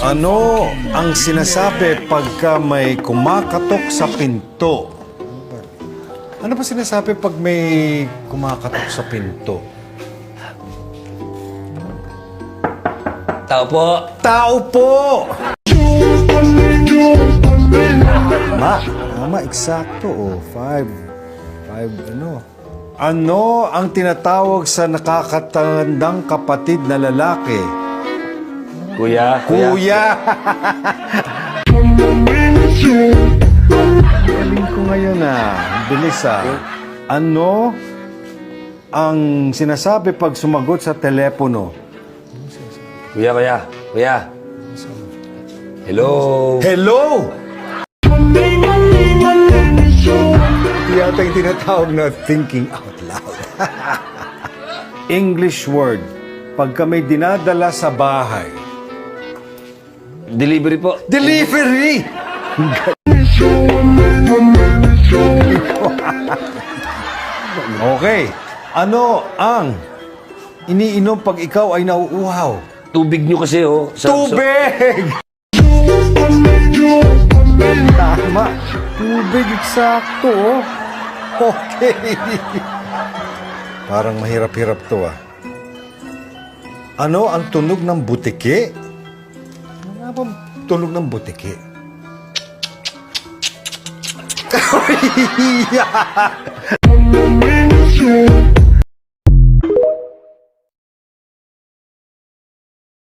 Ano ang sinasabi pagka may kumakatok sa pinto? Ano ba sinasabi pag may kumakatok sa pinto? Tao po. Tao po! Tama, eksakto. Oh, five, ano? Ano ang tinatawag sa nakakatandang kapatid na lalaki? Kuya. Kuya! Galing ko ngayon Bilis Ano ang sinasabi pag sumagot sa telepono? Kuya. Hello. Hello! Yata yung tinatawag na thinking out loud. English word. Pagka may dinadala sa bahay. Delivery po. Delivery! Okay. Ano ang iniinom pag ikaw ay nauuhaw? Tubig nyo kasi, oh. Tubig! Tama. Tubig, eksakto, oh. Okay. Parang mahirap-hirap to, Ano ang tunog ng butiki? Ano ba tunog ng butiki?